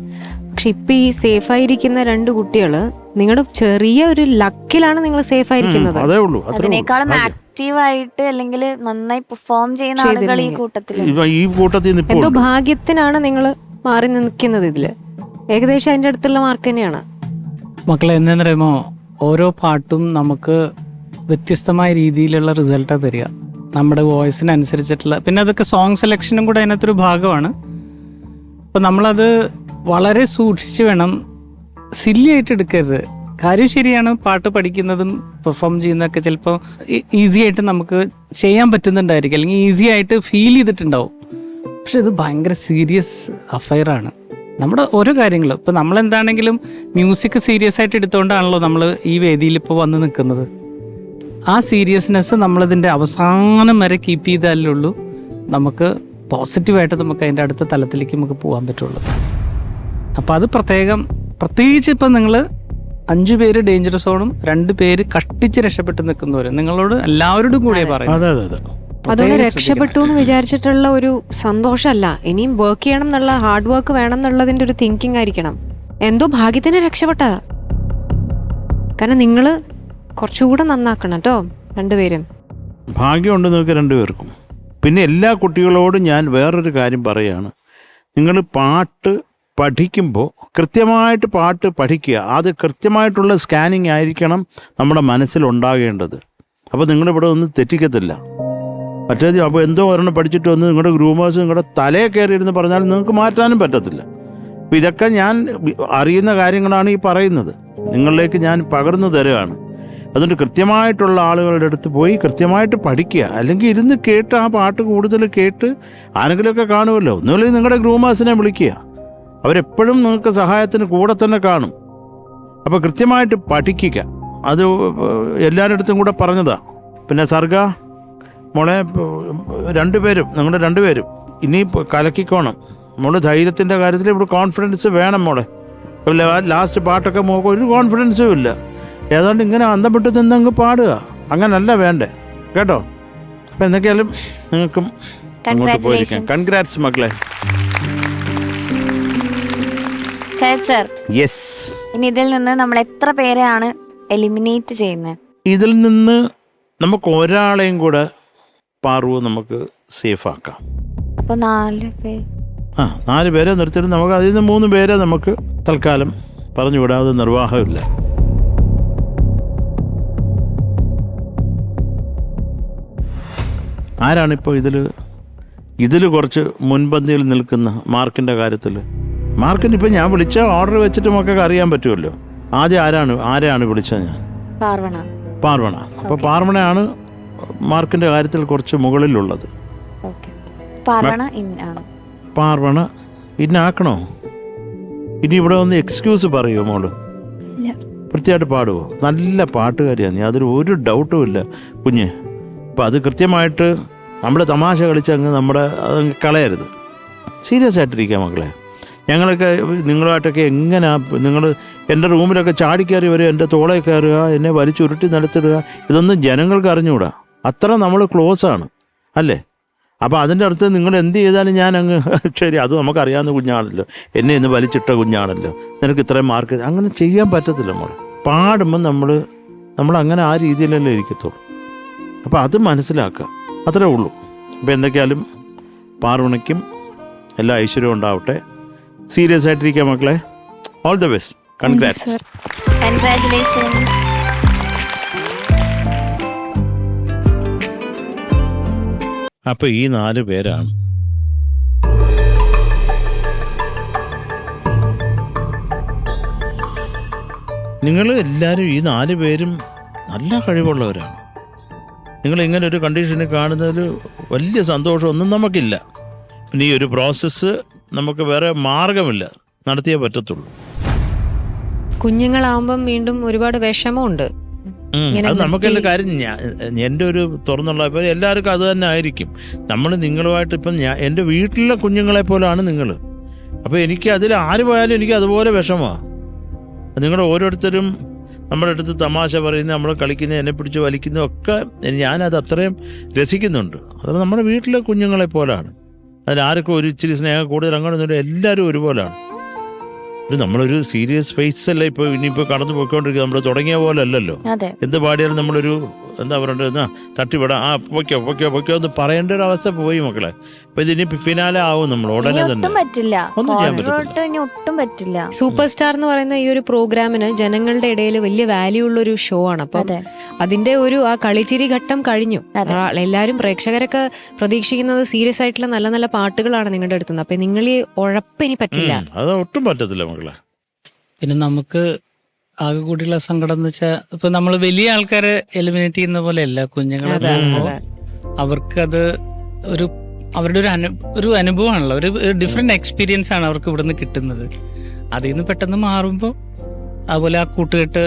പക്ഷെ ഇപ്പൊ ഈ സേഫായിരിക്കുന്ന 2 കുട്ടികള് നിങ്ങളുടെ ചെറിയ ഒരു ലക്കിലാണ് നിങ്ങൾ സേഫായിരിക്കുന്നത്. അതേ ഉള്ളൂ. അതിനേക്കാളും ആക്റ്റീവായിട്ട് അല്ലെങ്കിൽ നന്നായി പെർഫോം ചെയ്യുന്ന ആളുകൾ ഈ കൂട്ടത്തിൽ ഈ കൂട്ടത്തിൽ നിന്ന് എന്തോ ഭാഗ്യത്തിനാണ് നിങ്ങൾ മാറി നിൽക്കുന്നത്. ഇതില് ഏകദേശം അതിന്റെ അടുത്തുള്ള മാർക്ക് തന്നെയാണ്. മക്കളെ എന്താണെന്ന് പറയുമ്പോൾ ഓരോ പാട്ടും നമുക്ക് വ്യത്യസ്തമായ രീതിയിലുള്ള റിസൾട്ടാണ് തരിക, നമ്മുടെ വോയിസിനനുസരിച്ചിട്ടുള്ള. പിന്നെ അതൊക്കെ സോങ് സെലക്ഷനും കൂടെ അതിനകത്തൊരു ഭാഗമാണ്. അപ്പം നമ്മളത് വളരെ സൂക്ഷിച്ച് വേണം, സില്ലി ആയിട്ട് എടുക്കരുത്. കാര്യം ശരിയാണ്, പാട്ട് പഠിക്കുന്നതും പെർഫോം ചെയ്യുന്നതൊക്കെ ചിലപ്പോൾ ഈസി ആയിട്ട് നമുക്ക് ചെയ്യാൻ പറ്റുന്നുണ്ടായിരിക്കും, അല്ലെങ്കിൽ ഈസി ആയിട്ട് ഫീൽ ചെയ്തിട്ടുണ്ടാവും. പക്ഷെ ഇത് ഭയങ്കര സീരിയസ് അഫയറാണ്. നമ്മുടെ ഓരോ കാര്യങ്ങളും ഇപ്പം നമ്മളെന്താണെങ്കിലും മ്യൂസിക് സീരിയസ് ആയിട്ട് എടുത്തുകൊണ്ടാണല്ലോ നമ്മൾ ഈ വേദിയിൽ ഇപ്പോൾ വന്ന് നിൽക്കുന്നത്. ആ സീരിയസ്നെസ് നമ്മളതിൻ്റെ അവസാനം വരെ കീപ്പ് ചെയ്താലുള്ളൂ നമുക്ക് പോസിറ്റീവായിട്ട് നമുക്ക് അതിൻ്റെ അടുത്ത തലത്തിലേക്ക് നമുക്ക് പോകാൻ പറ്റുള്ളൂ. അപ്പോൾ അത് പ്രത്യേകിച്ച് ഇപ്പം നിങ്ങൾ 5 പേര് ഡേഞ്ചർ സോണും 2 പേര് കഷ്ടിച്ച് രക്ഷപ്പെട്ട് നിൽക്കുന്നവരും നിങ്ങളോട് എല്ലാവരോടും കൂടിയേ പറയുന്നത്. അതുകൊണ്ട് രക്ഷപ്പെട്ടു എന്ന് വിചാരിച്ചിട്ടുള്ള ഒരു സന്തോഷമല്ല, ഇനിയും വർക്ക് ചെയ്യണം എന്നുള്ള ഹാർഡ് വർക്ക് വേണം എന്നുള്ളതിന്റെ ഒരു തിങ്കിങ് ആയിരിക്കണം. എന്തോ ഭാഗ്യത്തിന് രക്ഷപ്പെട്ട, കാരണം നിങ്ങള് കുറച്ചുകൂടെ നന്നാക്കണം കേട്ടോ 2 പേരും. ഭാഗ്യമുണ്ട് നിങ്ങൾക്ക് 2 പേർക്കും. പിന്നെ എല്ലാ കുട്ടികളോടും ഞാൻ വേറൊരു കാര്യം പറയുകയാണ്, നിങ്ങൾ പാട്ട് പഠിക്കുമ്പോൾ കൃത്യമായിട്ട് പാട്ട് പഠിക്കുക. അത് കൃത്യമായിട്ടുള്ള സ്കാനിങ് ആയിരിക്കണം നമ്മുടെ മനസ്സിലുണ്ടാകേണ്ടത്. അപ്പോൾ നിങ്ങളിവിടെ ഒന്നും തെറ്റിക്കത്തില്ല. മറ്റേത് അപ്പോൾ എന്തോ ഒരെണ്ണം പഠിച്ചിട്ട് വന്ന് നിങ്ങളുടെ ഗ്രൂമേഴ്സ് നിങ്ങളുടെ തലയെ കയറിയിരുന്ന് പറഞ്ഞാൽ നിങ്ങൾക്ക് മാറ്റാനും പറ്റത്തില്ല. അപ്പോൾ ഇതൊക്കെ ഞാൻ അറിയുന്ന കാര്യങ്ങളാണ് ഈ പറയുന്നത്, നിങ്ങളിലേക്ക് ഞാൻ പകർന്നു തരികയാണ്. അതുകൊണ്ട് കൃത്യമായിട്ടുള്ള ആളുകളുടെ അടുത്ത് പോയി കൃത്യമായിട്ട് പഠിക്കുക. അല്ലെങ്കിൽ ഇരുന്ന് കേട്ട് ആ പാട്ട് കൂടുതൽ കേട്ട് ആരെങ്കിലുമൊക്കെ കാണുമല്ലോ, ഒന്നുമില്ലെങ്കിൽ നിങ്ങളുടെ ഗ്രൂമേഴ്സിനെ വിളിക്കുക, അവരെപ്പോഴും നിങ്ങൾക്ക് സഹായത്തിന് കൂടെ തന്നെ കാണും. അപ്പോൾ കൃത്യമായിട്ട് പഠിക്കുക, അത് എല്ലാവരുടെ അടുത്തും കൂടെ പറഞ്ഞതാണ്. പിന്നെ സർഗ മോളെ 2 പേരും നിങ്ങളുടെ 2 പേരും ഇനി കലക്കിക്കോണം മോള്. ധൈര്യത്തിൻ്റെ കാര്യത്തിൽ ഇവിടെ കോൺഫിഡൻസ് വേണം മോളെ. ലാസ്റ്റ് പാട്ടൊക്കെ മോൾക്ക് ഒരു കോൺഫിഡൻസും ഇല്ല, ഏതാണ്ട് ഇങ്ങനെ അന്തം വിട്ട് നിന്നങ്ങ് പാടുക, അങ്ങനല്ല വേണ്ടേ കേട്ടോ. അപ്പം എന്തൊക്കെയാലും നിങ്ങൾക്കും അങ്ങോട്ട് പോയിരിക്കാം. കൺഗ്രാറ്റ്സ് മക്കളെ. Sir, yes. ഇനി ഇതിൽ നിന്ന് നമ്മൾ എത്ര പേരെയാണ് എലിമിനേറ്റ് ചെയ്യുന്നത്? ഇതിൽ നിന്ന് നമുക്ക് ഒരാളെയും കൂടെ പാറുവ് നമുക്ക് സേഫ് ആക്കാം. അപ്പോൾ 4 പേര്. 4 പേരെ നിർത്തിയിട്ട് നമുക്ക് അതിൽ നിന്ന് 3 പേരെ നമുക്ക് തൽക്കാലം പറഞ്ഞുവിടാതെ നിർവാഹമില്ല. ആരാണിപ്പോൾ ഇതിൽ കുറച്ച് മുൻപന്തിയിൽ നിൽക്കുന്ന മാർക്കിൻ്റെ കാര്യത്തിൽ? മാർക്കിന് ഇപ്പം ഞാൻ വിളിച്ച ഓർഡർ വെച്ചിട്ട് നമുക്കൊക്കെ അറിയാൻ പറ്റുമല്ലോ. ആദ്യം ആരെയാണ് വിളിച്ചത്? ഞാൻ പാർവണ. അപ്പോൾ പാർവണയാണ് മാർക്കിൻ്റെ കാര്യത്തിൽ കുറച്ച് മുകളിലുള്ളത്. പാർവണ ഇന്നാക്കണോ? ഇനി ഇവിടെ ഒന്ന് എക്സ്ക്യൂസ് പറയുമോ മോള്? വൃത്തിയായിട്ട് പാടുമോ? നല്ല പാട്ടുകാരിയാണ് നീ, അതിൽ ഒരു ഡൗട്ടും ഇല്ല കുഞ്ഞ്. അപ്പോൾ അത് കൃത്യമായിട്ട് നമ്മുടെ തമാശ കളിച്ചങ്ങ് അതങ്ങ് കളയരുത്. സീരിയസ് ആയിട്ടിരിക്കുക മക്കളെ. ഞങ്ങളൊക്കെ നിങ്ങളുമായിട്ടൊക്കെ നിങ്ങൾ എൻ്റെ റൂമിലൊക്കെ ചാടിക്കയറി വരും, എൻ്റെ തോളെ കയറുക, എന്നെ വലിച്ചുരുട്ടി നിലത്തിടുക, ഇതൊന്നും ജനങ്ങൾക്ക് അറിഞ്ഞുകൂടാ. അത്ര നമ്മൾ ക്ലോസാണ് അല്ലേ? അപ്പോൾ അതിൻ്റെ അടുത്ത് നിങ്ങൾ എന്ത് ചെയ്താലും ഞാൻ അങ്ങ് ശരി, അത് നമുക്കറിയാവുന്ന കുഞ്ഞാണല്ലോ, എന്നെ ഇന്ന് വലിച്ചിട്ട കുഞ്ഞാണല്ലോ, നിനക്ക് ഇത്രയും മാർക്ക്, അങ്ങനെ ചെയ്യാൻ പറ്റത്തില്ല. നമ്മൾ പാടുമ്പം നമ്മൾ അങ്ങനെ ആ രീതിയിലല്ലേ ഇരിക്കത്തുള്ളൂ. അപ്പോൾ അത് മനസ്സിലാക്കുക, അത്രേ ഉള്ളൂ. അപ്പോൾ എന്തൊക്കെയാലും പാർവണയ്ക്കും എല്ലാ ഐശ്വര്യവും ഉണ്ടാവട്ടെ. സീരിയസ് ആയിട്ടിരിക്കുക മക്കളെ. All the best. Congrats. Congratulations. അപ്പോൾ ഈ 4 പേരാണ് നിങ്ങൾ എല്ലാവരും. ഈ 4 പേരും നല്ല കഴിവുള്ളവരാണ്. നിങ്ങൾ ഇങ്ങനെ ഒരു കണ്ടീഷനിൽ കാണുന്നതിൽ വലിയ സന്തോഷമൊന്നും നമുക്കില്ല. പിന്നെ ഈ ഒരു പ്രോസസ്സ് നമുക്ക് വേറെ മാർഗമില്ല, നടത്തിയേ പറ്റത്തുള്ളൂ. കുഞ്ഞുങ്ങളാവുമ്പം വീണ്ടും ഒരുപാട് വിഷമമുണ്ട്. അത് നമുക്കെല്ലാം കാര്യം എൻ്റെ ഒരു തുറന്നുള്ള എല്ലാവർക്കും അത് തന്നെ ആയിരിക്കും. നമ്മൾ നിങ്ങളുമായിട്ട് ഇപ്പം എൻ്റെ വീട്ടിലെ കുഞ്ഞുങ്ങളെ പോലാണ് നിങ്ങൾ. അപ്പോൾ എനിക്ക് അതിൽ ആര് പോയാലും എനിക്ക് അതുപോലെ വിഷമമാണ്. നിങ്ങൾ ഓരോരുത്തരും നമ്മുടെ അടുത്ത് തമാശ പറയുന്നത്, നമ്മൾ കളിക്കുന്നത്, എന്നെ പിടിച്ച് വലിക്കുന്നതും ഒക്കെ ഞാനത് അത്രയും രസിക്കുന്നുണ്ട്. അത് നമ്മുടെ വീട്ടിലെ കുഞ്ഞുങ്ങളെ പോലാണ്. അതിലാർക്കും ഒരു ഇച്ചിരി സ്നേഹം കൂടുതൽ അങ്ങനെയൊന്നുമില്ല, എല്ലാവരും ഒരുപോലാണ്. നമ്മളൊരു സീരിയസ് ഫേസ് അല്ല ഇപ്പോൾ ഇനിയിപ്പോൾ കടന്നു പോയിക്കൊണ്ടിരിക്കുക. നമ്മൾ തുടങ്ങിയ പോലെ അല്ലല്ലോ. അതെ. എന്ത് പാടിയാലും നമ്മളൊരു എന്താ പറയണ്ടത്, തട്ടിവിടാം, പൊയ്ക്കോ എന്ന് പറയേണ്ട ഒരു അവസ്ഥ പോയി മക്കളെ. അപ്പൊ ഇതിനി ഫിനാലെ ആവും നമ്മൾ ഉടനെ തന്നെ. ഒട്ടും പറ്റില്ല, ഒന്നും ചെയ്യാൻ പറ്റത്തില്ല. ഇനി ഒട്ടും പറ്റില്ല. സൂപ്പർ സ്റ്റാർ എന്ന് പറയുന്ന ഈ ഒരു പ്രോഗ്രാമിന് ജനങ്ങളുടെ ഇടയിൽ വലിയ വാല്യൂ ഉള്ള ഒരു ഷോ ആണ്. അപ്പം അതിന്റെ ഒരു ആ കളിച്ചിരി ഘട്ടം കഴിഞ്ഞു. എല്ലാരും പ്രേക്ഷകരൊക്കെ പ്രതീക്ഷിക്കുന്നത് സീരിയസ് ആയിട്ടുള്ള നല്ല നല്ല പാട്ടുകളാണ് നിങ്ങളുടെ അടുത്തുനിന്ന്. അപ്പൊ നിങ്ങൾ ഈ ഉഴപ്പിനി പറ്റില്ല, അത് ഒട്ടും പറ്റത്തില്ല മക്കളെ. പിന്നെ നമുക്ക് ആകെ കൂടിയുള്ള സങ്കടം എന്ന് വെച്ചാൽ ഇപ്പൊ നമ്മൾ വലിയ ആൾക്കാരെ എലിമിനേറ്റ് ചെയ്യുന്ന പോലെയല്ല കുഞ്ഞുങ്ങളെ പോകുമ്പോൾ അവർക്കത് ഒരു അവരുടെ ഒരു അനുഭവമാണല്ലോ, ഒരു ഡിഫറെന്റ് എക്സ്പീരിയൻസ് ആണ് അവർക്ക് ഇവിടുന്ന് കിട്ടുന്നത്. അതിൽ നിന്ന് പെട്ടെന്ന് മാറുമ്പോൾ അതുപോലെ ആ കൂട്ടുകെട്ട്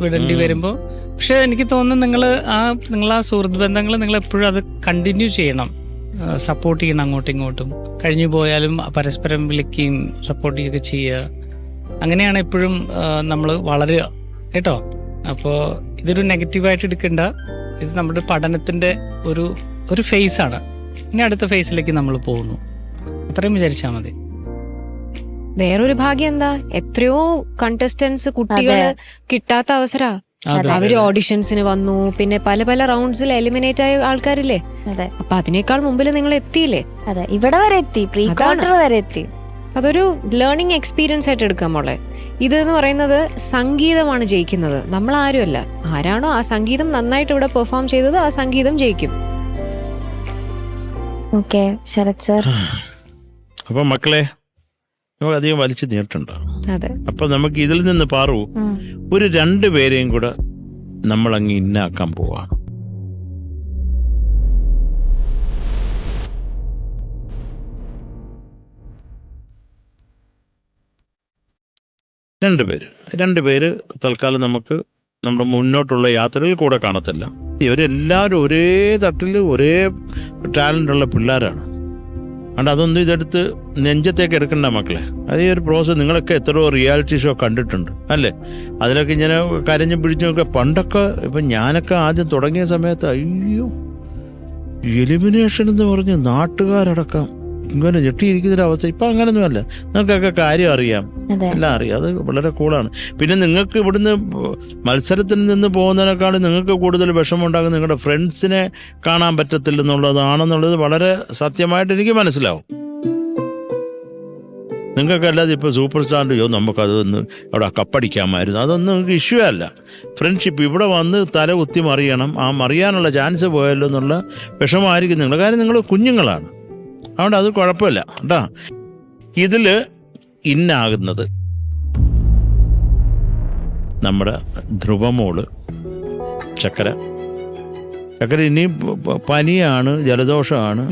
വിടേണ്ടി വരുമ്പോൾ, പക്ഷെ എനിക്ക് തോന്നുന്നു നിങ്ങൾ ആ സുഹൃത്ത് ബന്ധങ്ങൾ നിങ്ങൾ എപ്പോഴും അത് കണ്ടിന്യൂ ചെയ്യണം, സപ്പോർട്ട് ചെയ്യണം. അങ്ങോട്ടും ഇങ്ങോട്ടും കഴിഞ്ഞു പോയാലും പരസ്പരം വിളിക്കുകയും സപ്പോർട്ട് ചെയ്യുകയൊക്കെ ചെയ്യുക. അങ്ങനെയാണ് എപ്പോഴും നമ്മൾ വളരുക കേട്ടോ. അപ്പോൾ ഇതൊരു നെഗറ്റീവായിട്ട് എടുക്കണ്ട. ഇത് നമ്മുടെ പഠനത്തിന്റെ ഒരു ഫേസ് ആണ്. ഇനി അടുത്ത ഫേസിലേക്ക് നമ്മൾ പോകുന്നു, അത്രയും വിചാരിച്ചാൽ മതി. വേറൊരു ഭാഗ്യം എന്താ, എത്രയോ കണ്ടസ്റ്റൻസ് കുട്ടികള് കിട്ടാത്ത അവസര. അവര് ഓഡിഷൻസിന് വന്നു, പിന്നെ പല പല റൗണ്ട്സിൽ എലിമിനേറ്റ് ആയ ആൾക്കാരില്ലേ. അപ്പൊ അതിനേക്കാൾ മുമ്പിൽ നിങ്ങൾ എത്തിയില്ലേ. അതെ, ഇവിടെ വരെ എത്തി, പ്രീ ക്വാർട്ടർ വരെ എത്തി. അതൊരു ലേണിംഗ് എക്സ്പീരിയൻസ് ആയിട്ട് എടുക്കാം മോളെ. ഇതെന്ന് പറയുന്നത് സംഗീതമാണ് ജയിക്കുന്നത്, നമ്മൾ ആരുമല്ല. ആരാണോ ആ സംഗീതം നന്നായിട്ട് ഇവിടെ പെർഫോം ചെയ്തത് ആ സംഗീതം ജയിക്കും. Okay Sarath sir. അപ്പൊ മക്കളെ നമ്മൾ അധികം വലിച്ചു നീട്ടണ്ടോ. അതെ. അപ്പൊ നമുക്ക് ഇതിൽ നിന്ന് പാറു ഒരു 2 പേരെയും കൂടെ നമ്മൾ അങ്ങ് ഇന്നാക്കാൻ പോവാണ്. രണ്ടുപേര് തൽക്കാലം നമുക്ക് നമ്മുടെ മുന്നോട്ടുള്ള യാത്രയിൽ കൂടെ കാണത്തില്ല. ഇവരെല്ലാവരും ഒരേ തട്ടിൽ ഒരേ ടാലൻ്റുള്ള പിള്ളേരാണ്. അതുകൊണ്ട് അതൊന്നും ഇതെടുത്ത് നെഞ്ചത്തേക്ക് എടുക്കണ്ട മക്കളെ. അത് ഈ ഒരു പ്രോസസ് നിങ്ങളൊക്കെ എത്രയോ റിയാലിറ്റി ഷോ കണ്ടിട്ടുണ്ട് അല്ലേ. അതിലൊക്കെ ഇങ്ങനെ കരഞ്ഞും പിടിച്ചുമൊക്കെ പണ്ടൊക്കെ ഇപ്പം ഞാനൊക്കെ ആദ്യം തുടങ്ങിയ സമയത്ത് അയ്യോ എലിമിനേഷൻ എന്ന് പറഞ്ഞ് നാട്ടുകാരടക്കം ഇങ്ങനെ ഞെട്ടിയിരിക്കുന്നൊരവസ്ഥ. ഇപ്പം അങ്ങനെയൊന്നുമല്ല, നിങ്ങൾക്കൊക്കെ കാര്യം അറിയാം, എല്ലാം അറിയാം. അത് വളരെ കൂളാണ്. പിന്നെ നിങ്ങൾക്ക് ഇവിടുന്ന് മത്സരത്തിൽ നിന്ന് പോകുന്നതിനേക്കാളും നിങ്ങൾക്ക് കൂടുതൽ വിഷമമുണ്ടാകും നിങ്ങളുടെ ഫ്രണ്ട്സിനെ കാണാൻ പറ്റത്തില്ലെന്നുള്ളതാണെന്നുള്ളത് വളരെ സത്യമായിട്ട് എനിക്ക് മനസ്സിലാവും. നിങ്ങൾക്കല്ലാതെ ഇപ്പോൾ സൂപ്പർ സ്റ്റാറിൻ്റെയോ നമുക്കതൊന്ന് അവിടെ കപ്പടിക്കാമായിരുന്നു, അതൊന്നും നിങ്ങൾക്ക് ഇഷ്യൂ അല്ല. ഫ്രണ്ട്ഷിപ്പ് ഇവിടെ വന്ന് തല കുത്തി മറിയണം, ആ മറിയാനുള്ള ചാൻസ് പോയല്ലോ എന്നുള്ള വിഷമമായിരിക്കും നിങ്ങൾ. കാര്യം നിങ്ങൾ കുഞ്ഞുങ്ങളാണ്, അതുകൊണ്ട് അത് കുഴപ്പമില്ല കേട്ടോ. ഇതിൽ ഇന്നാകുന്നത് നമ്മുടെ ധ്രുവമോള് ചക്കര ഇനി പനിയാണ്, ജലദോഷമാണ്,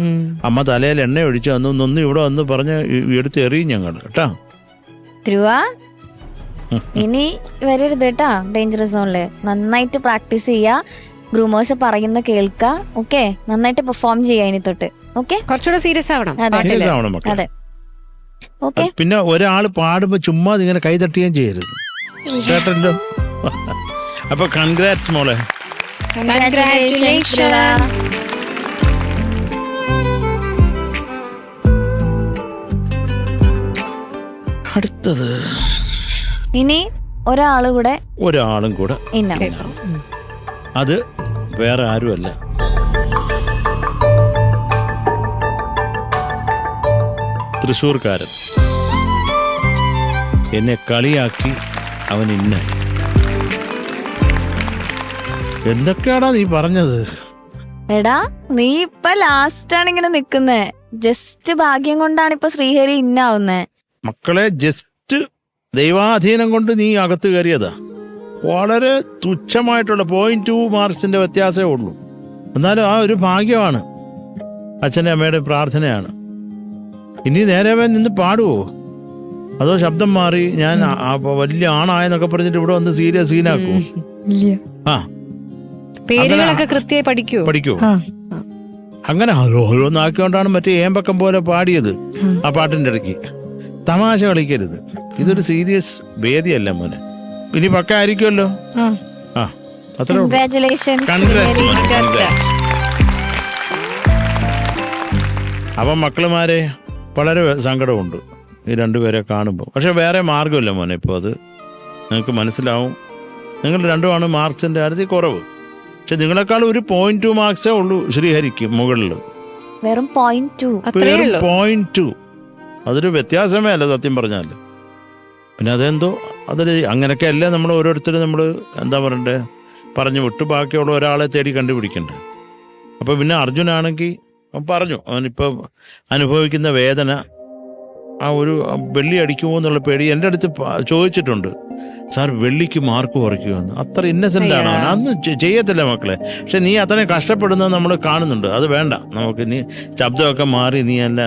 അമ്മ തലയിൽ എണ്ണ ഒഴിച്ചു തന്നു ഇവിടെ വന്ന് പറഞ്ഞ് എടുത്ത് എറിയും ഞങ്ങൾ കേട്ടാ. ധ്രുവ ഇനി വരരുത് കേട്ടാ ഡേഞ്ചറസ് സോണില്. നന്നായിട്ട് പ്രാക്ടീസ് ചെയ്യാ, ഗ്രൂമേഴ്സ് പറയുന്ന കേൾക്ക. ഓക്കെ, നന്നായിട്ട് പെർഫോം ചെയ്യാ ഇനി തൊട്ട്. ഓക്കെ, കുറച്ചുകൂടെ സീരിയസ് ആവണം. അതെ. ഓക്കെ, പിന്നെ ഒരാൾ പാടുമ്പോ ചുമ്മാ ഇങ്ങനെ കൈ തട്ടുകയും ചെയ്യരുത് ചേട്ടൻ്റെ. അപ്പൊ കൺഗ്രാറ്റ്സ് മോളെ. അടുത്തത് ഇനി ഒരാളും കൂടെ അത് വേറെ ആരുമല്ല, തൃശ്ശൂർക്കാരൻ. എന്നെ കളിയാക്കി അവൻ ഇന്നായി. എന്തൊക്കെയാടാ നീ പറഞ്ഞത്? എടാ നീ ഇപ്പൊ ലാസ്റ്റ് ആണ് ഇങ്ങനെ നിക്കുന്നേ. ജസ്റ്റ് ഭാഗ്യം കൊണ്ടാണ് ഇപ്പൊ ശ്രീഹരി ഇന്നാവുന്നേ. മക്കളെ, ജസ്റ്റ് ദൈവാധീനം കൊണ്ട് നീ അകത്ത് കയറിയതാ. വളരെ തുച്ഛമായിട്ടുള്ള 0.2 മാർക്സിന്റെ വ്യത്യാസമേ ഉള്ളൂ. എന്നാലും ആ ഒരു ഭാഗ്യമാണ്, അച്ഛൻ്റെ അമ്മയുടെ പ്രാർത്ഥനയാണ്. ഇനി നേരെ നിന്ന് പാടുവോ, അതോ ശബ്ദം മാറി ഞാൻ വലിയ ആണായെന്നൊക്കെ പറഞ്ഞിട്ട് ഇവിടെ വന്ന് സീരിയസ് സീനാക്കുവോ? ആ, പേരുകളൊക്കെ കൃത്യമായി പഠിക്കൂ. അങ്ങനെ ഓരോന്നാക്കിക്കൊണ്ടാണ് മറ്റേ ഏമ്പക്കം പോലെ പാടിയത് ആ പാട്ടിന്റെ ഇടയ്ക്ക്. തമാശ കളിക്കരുത്, ഇതൊരു സീരിയസ് വേദിയല്ല മോനെ. ഇനി പക്ക ആയിരിക്കുമല്ലോ. ആ, അത്ര കൺഗ്രാറ്റ്സ്. അപ്പം മക്കളുമാരെ വളരെ സങ്കടമുണ്ട്. ഈ രണ്ടുപേരെ കാണുമ്പോൾ. പക്ഷേ വേറെ മാർഗ്ഗമില്ല മോനെ, ഇപ്പോൾ അത് നിങ്ങൾക്ക് മനസ്സിലാവും. നിങ്ങൾ രണ്ടുമാണ് മാർക്സിൻ്റെ കാര്യത്തിൽ കുറവ്. പക്ഷെ നിങ്ങളെക്കാൾ ഒരു 0.2 മാർക്സേ ഉള്ളൂ ശ്രീഹരിക്ക് മുകളിൽ. വെറും 0.2. അത്രേ ഉള്ളൂ. 0.2. അതൊരു വ്യത്യാസമേ അല്ല സത്യം പറഞ്ഞാൽ. പിന്നെ അതെന്തോ അതൊരു അങ്ങനെയൊക്കെ അല്ലേ നമ്മൾ ഓരോരുത്തരും നമ്മൾ എന്താ പറയണ്ടേ പറഞ്ഞു വിട്ട് ബാക്കിയുള്ള ഒരാളെ തേടി കണ്ടുപിടിക്കണ്ടേ. അപ്പോൾ പിന്നെ അർജുനാണെങ്കിൽ പറഞ്ഞു അവനിപ്പോൾ അനുഭവിക്കുന്ന വേദന, ആ ഒരു വെള്ളി അടിക്കുമോ എന്നുള്ള പേടി. എൻ്റെ അടുത്ത് ചോദിച്ചിട്ടുണ്ട്, സാർ വെള്ളിക്ക് മാർക്ക് കുറയ്ക്കുമെന്ന്. അത്ര ഇന്നസെൻ്റ് ആണ് അവൻ. അന്ന് ചെയ്യത്തില്ല മക്കളെ. പക്ഷെ നീ അത്രയും കഷ്ടപ്പെടുന്നത് നമ്മൾ കാണുന്നുണ്ട്. അത് വേണ്ട നമുക്ക്. നീ ശബ്ദമൊക്കെ മാറി നീ അല്ല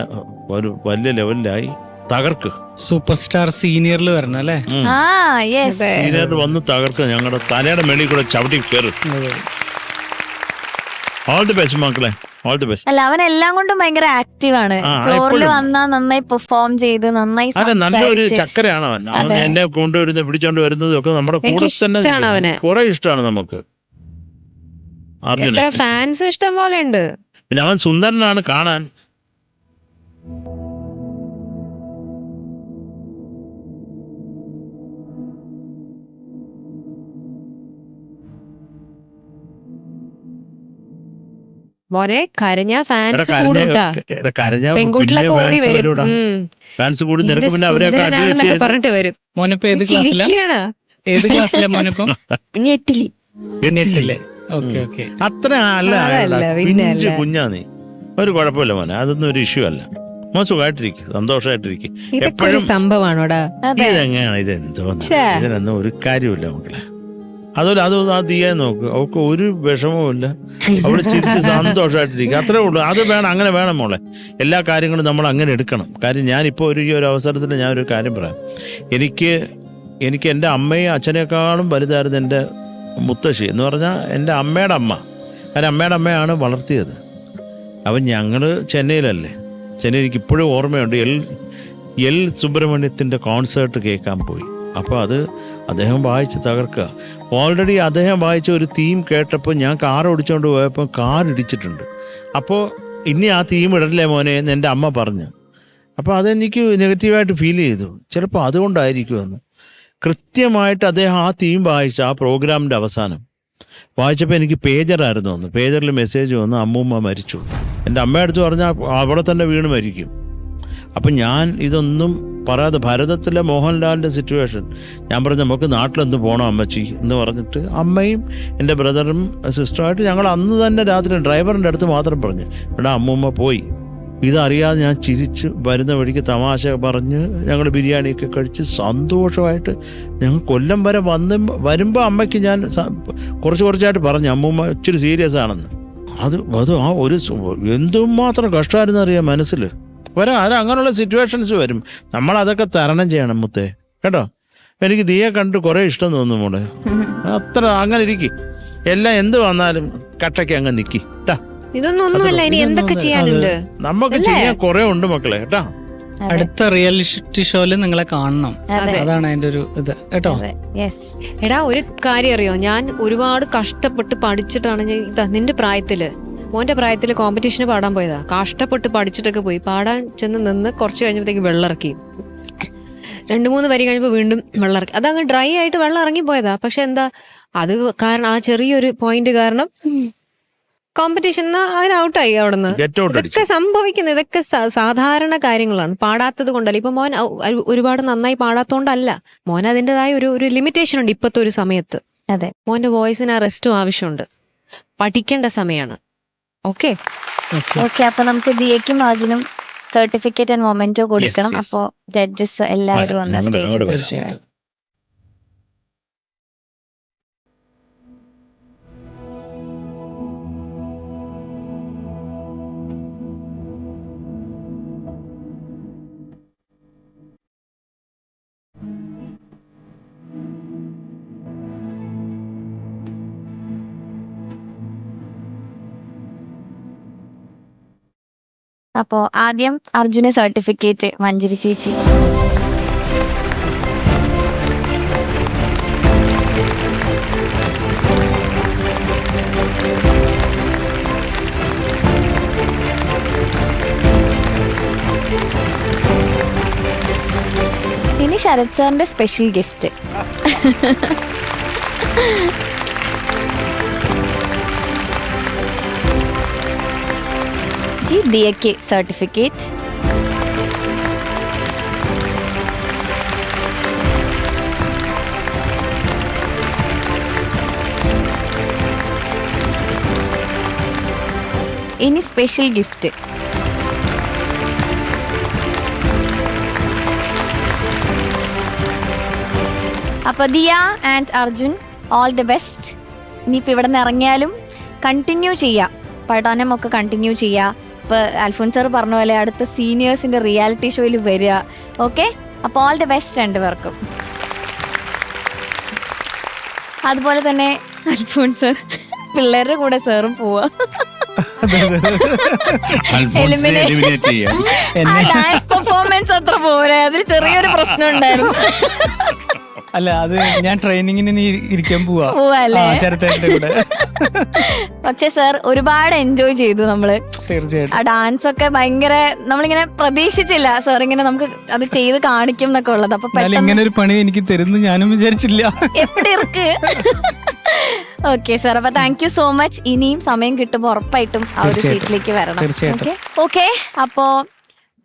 ഒരു വലിയ ലെവലിലായി തകർക്ക്. സൂപ്പർ സ്റ്റാർ സീനിയറിൽ വരണം അല്ലേ? സീനിയർ വന്ന് തകർക്ക്. ഞങ്ങളുടെ തലയുടെ മേളിൽ കൂടെ ചവിട്ടി കയറും. ഓൾ ദി ബെസ്റ്റ് മക്കളെ, ഓൾ ദി ബെസ്റ്റ്. അല്ല, അവൻ എല്ലാം കൊണ്ടും ഭയങ്കര ആക്റ്റീവ് ആണ്. ഫ്ലോറിൽ വന്നാ നന്നായി പെർഫോം ചെയ്ത് നന്നായി നല്ലൊരു ചക്കരയാണ് അവൻ. അവൻ എന്നെ കൊണ്ടുവരുന്നത് പിടിച്ചോണ്ട് വരുന്നതും ഒക്കെ നമ്മുടെ കൂടെ തന്നെ കുറെ ഇഷ്ടമാണ് നമുക്ക്. അർജുന ഫാൻസ് ഇഷ്ടം പോലെ ഉണ്ട്. പിന്നെ അവൻ സുന്ദരനാണ് കാണാൻ. മോനെ കരഞ്ഞ ഫാൻസ് കൂടുട്ടാ. പെൺകുട്ടികളൊക്കെ ഓടി വരും. ഫാൻസ് കൂടി നിനക്ക് പിന്നെ അവരെ പറഞ്ഞിട്ട് വരും. മോനിപ്പോ ഏത് ക്ലാസ്സിലാണ്? ഏത് ക്ലാസ്സിലാണ് മോനിപ്പം? 8. Okay okay. അത്ര അല്ല, കുഞ്ഞാ നീ. ഒരു കുഴപ്പമില്ല മോനെ, അതൊന്നും ഒരു ഇഷ്യൂ അല്ല. മോൻ സുഖമായിട്ടിരിക്കും, സന്തോഷമായിട്ടിരിക്കും. ഇതൊക്കെ സംഭവമാണോടാ? ഇതെങ്ങനെയാണ്? ഇതെന്തോ ഇതിനൊന്നും ഒരു കാര്യമില്ല മക്കളെ. അതുപോലെ അത് തീയാൻ നോക്ക്. അവൾക്ക് ഒരു വിഷമവും ഇല്ല. അവൾ ചിരിച്ച് സന്തോഷമായിട്ടിരിക്കും. അത്രേ ഉള്ളൂ. അത് വേണം, അങ്ങനെ വേണം മോളെ. എല്ലാ കാര്യങ്ങളും നമ്മൾ അങ്ങനെ എടുക്കണം. കാര്യം ഞാനിപ്പോൾ ഈ ഒരു അവസരത്തിൽ ഞാനൊരു കാര്യം പറയാം. എനിക്ക് എൻ്റെ അമ്മയും അച്ഛനേക്കാളും വലുതായിരുന്നു എൻ്റെ മുത്തശ്ശി എന്ന് പറഞ്ഞാൽ എൻ്റെ അമ്മയുടെ അമ്മ. കാരണം അമ്മയുടെ അമ്മയാണ് വളർത്തിയത്. അപ്പം ഞങ്ങൾ ചെന്നൈയിലല്ലേ. ചെന്നൈ എനിക്ക് ഇപ്പോഴും ഓർമ്മയുണ്ട്. എൽ സുബ്രഹ്മണ്യത്തിൻ്റെ കോൺസേർട്ട് കേൾക്കാൻ പോയി. അപ്പോൾ അത് അദ്ദേഹം വായിച്ച് തകർക്കുക. ഓൾറെഡി അദ്ദേഹം വായിച്ച ഒരു തീം കേട്ടപ്പോൾ ഞാൻ കാർ ഓടിച്ചുകൊണ്ട് പോയപ്പോൾ കാർ ഇടിച്ചിട്ടുണ്ട്. അപ്പോൾ ഇനി ആ തീം ഇടല്ലേ മോനെ എന്ന് എൻ്റെ അമ്മ പറഞ്ഞു. അപ്പോൾ അതെനിക്ക് നെഗറ്റീവായിട്ട് ഫീൽ ചെയ്തു. ചിലപ്പോൾ അതുകൊണ്ടായിരിക്കുമെന്ന്. കൃത്യമായിട്ട് അദ്ദേഹം ആ തീം വായിച്ച ആ പ്രോഗ്രാമിൻ്റെ അവസാനം വായിച്ചപ്പോൾ എനിക്ക് പേജറായിരുന്നു വന്നു. പേജറിൽ മെസ്സേജ് വന്നു, അമ്മൂമ്മ മരിച്ചു. എൻ്റെ അമ്മയടുത്ത് പറഞ്ഞാൽ അവിടെ തന്നെ വീണ് മരിക്കും. അപ്പം ഞാൻ ഇതൊന്നും പറയാതെ ഭരതത്തിലെ മോഹൻലാലിൻ്റെ സിറ്റുവേഷൻ ഞാൻ പറഞ്ഞു, നമുക്ക് നാട്ടിലെന്ത് പോകണം അമ്മച്ചി എന്ന് പറഞ്ഞിട്ട് അമ്മയും എൻ്റെ ബ്രദറും സിസ്റ്ററുമായിട്ട് ഞങ്ങൾ അന്ന് തന്നെ രാത്രി ഡ്രൈവറിൻ്റെ അടുത്ത് മാത്രം പറഞ്ഞു, എടാ അമ്മൂമ്മ പോയി. ഇതറിയാതെ ഞാൻ ചിരിച്ച് വരുന്ന വഴിക്ക് തമാശ പറഞ്ഞ് ഞങ്ങൾ ബിരിയാണിയൊക്കെ കഴിച്ച് സന്തോഷമായിട്ട് ഞങ്ങൾ കൊല്ലം വരെ വരുമ്പോൾ അമ്മയ്ക്ക് ഞാൻ കുറച്ചായിട്ട് പറഞ്ഞു, അമ്മൂമ്മ ഇച്ചിരി സീരിയസ് ആണെന്ന്. അത് ആ ഒരു എന്തുമാത്രം കഷ്ടമായിരുന്നു അറിയാം മനസ്സിൽ. അങ്ങനെയുള്ള സിറ്റുവേഷൻസ് വരും. നമ്മളതൊക്കെ തരണം ചെയ്യണം മുത്തേ, കേട്ടോ. എനിക്ക് ദിയെ കണ്ട് കുറേ ഇഷ്ടം തോന്നും മോളെ. അത്ര അങ്ങനെ ഇരിക്കും. എല്ലാം എന്ത് വന്നാലും കട്ടയ്ക്ക് അങ്ങ് നിൽക്കി കേട്ടാ. ഇതൊന്നും ഒന്നുമല്ല, ഇനി എന്തൊക്കെ ചെയ്യാനുണ്ട്? നമുക്ക് ചെയ്യാൻ കുറെ ഉണ്ട് മക്കളെ കേട്ടാ. അടുത്ത റിയാലിറ്റി ഷോയില് നിങ്ങളെ കാണണം. അതാണ് അതിന്റെ ഒരു ഇത് കേട്ടോ. എടാ ഒരു കാര്യം അറിയോ, ഞാൻ ഒരുപാട് കഷ്ടപ്പെട്ട് പഠിച്ചിട്ടാണ് നിന്റെ പ്രായത്തില്, മോന്റെ പ്രായത്തില് കോമ്പറ്റീഷന് പാടാൻ പോയതാ. കഷ്ടപ്പെട്ട് പഠിച്ചിട്ടൊക്കെ പോയി പാടാൻ ചെന്ന് നിന്ന് കുറച്ച് കഴിഞ്ഞപ്പോഴത്തേക്ക് വെള്ളമിറക്കി. 2-3 വരി കഴിയുമ്പോൾ വീണ്ടും വെള്ളമിറക്കി. അതങ്ങ് ഡ്രൈ ആയിട്ട് വെള്ളം ഇറങ്ങി പോയതാ. പക്ഷെ എന്താ അത് കാരണം, ആ ചെറിയൊരു പോയിന്റ് കാരണം കോമ്പറ്റീഷൻ അതിന് ഔട്ടായി. അവിടുന്ന് ഇതൊക്കെ സംഭവിക്കുന്നത്, ഇതൊക്കെ സാധാരണ കാര്യങ്ങളാണ്. പാടാത്തത് കൊണ്ടല്ല. ഇപ്പൊ മോൻ ഒരുപാട് നന്നായി പാടാത്തോണ്ടല്ല, മോൻ അതിൻ്റെതായ ഒരു ലിമിറ്റേഷൻ ഉണ്ട് ഇപ്പത്തെ ഒരു സമയത്ത്. അതെ, മോന്റെ വോയിസിന് റെസ്റ്റും ആവശ്യമുണ്ട്. പഠിക്കേണ്ട സമയമാണ്. ഓക്കെ. അപ്പൊ നമുക്ക് ദിയയ്ക്കും അർജുനും സർട്ടിഫിക്കറ്റ് ആൻഡ് മൊമെന്റോ കൊടുക്കണം. അപ്പോ ജഡ്ജസ് എല്ലാവരും വന്ന സ്റ്റേജിൽ. അപ്പോ ആദ്യം അർജുന സർട്ടിഫിക്കറ്റ് മഞ്ജരി ചേച്ചി. ഇനി ശരത് സാറിന്റെ സ്പെഷ്യൽ ഗിഫ്റ്റ്. ജി ദിയയ്ക്ക് സർട്ടിഫിക്കറ്റ്. ഇനി സ്പെഷ്യൽ ഗിഫ്റ്റ്. അപ്പോൾ Diya and Arjun, all the best. ഇനിയിപ്പോൾ ഇവിടെ നിന്ന് ഇറങ്ങിയാലും കണ്ടിന്യൂ ചെയ്യുക, പഠനമൊക്കെ കണ്ടിന്യൂ ചെയ്യുക. ഇപ്പോൾ അൽഫോൻസ് സാർ പറഞ്ഞ പോലെ അടുത്ത സീനിയേഴ്സിൻ്റെ റിയാലിറ്റി ഷോയിൽ വരിക. ഓക്കെ, അപ്പോൾ ഓൾ ദി ബെസ്റ്റ് രണ്ടുപേർക്കും. അതുപോലെ തന്നെ അൽഫോൻസ് സാർ പിള്ളേരുടെ കൂടെ സാറും പോവാ. ഡാൻസ് പെർഫോമൻസ് അത്ര പോരെ, അതിൽ ചെറിയൊരു പ്രശ്നം ഉണ്ടായിരുന്നു. അല്ല, അത് ഞാൻ ട്രെയിനിങ്ങിന് ഇരിക്കാൻ പോവല്ലേ. കൂടെ. പക്ഷെ സാർ ഒരുപാട് എൻജോയ് ചെയ്തു നമ്മള്. തീർച്ചയായിട്ടും ആ ഡാൻസ് ഒക്കെ ഭയങ്കര, നമ്മളിങ്ങനെ പ്രതീക്ഷിച്ചില്ല സാർ ഇങ്ങനെ നമുക്ക് അത് ചെയ്ത് കാണിക്കും എന്നൊക്കെ ഉള്ളത്. അപ്പൊ ഇങ്ങനെ ഒരു പണി എനിക്ക് തരുന്നു ഞാനും വിചാരിച്ചില്ല. എവിടെ ഇருக்கு. ഓക്കെ സാർ, അപ്പൊ താങ്ക് യു സോ മച്ച്. ഇനിയും സമയം കിട്ടുമ്പോൾ ഉറപ്പായിട്ടും ആ ഒരു സീറ്റിലേക്ക് വരണം. ഓക്കെ, അപ്പോ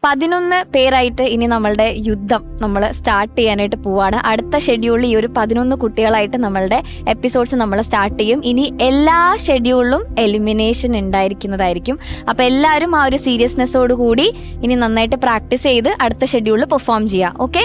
11 പേരായിട്ട് ഇനി നമ്മളുടെ യുദ്ധം നമ്മൾ സ്റ്റാർട്ട് ചെയ്യാനായിട്ട് പോവാണ്. അടുത്ത ഷെഡ്യൂളിൽ ഈ ഒരു 11 കുട്ടികളായിട്ട് നമ്മളുടെ എപ്പിസോഡ്സ് നമ്മൾ സ്റ്റാർട്ട് ചെയ്യും. ഇനി എല്ലാ ഷെഡ്യൂളിലും എലിമിനേഷൻ ഉണ്ടായിരിക്കുന്നതായിരിക്കും. അപ്പൊ എല്ലാവരും ആ ഒരു സീരിയസ്നെസ്സോട് കൂടി ഇനി നന്നായിട്ട് പ്രാക്ടീസ് ചെയ്ത് അടുത്ത ഷെഡ്യൂളിൽ പെർഫോം ചെയ്യാം. ഓക്കെ.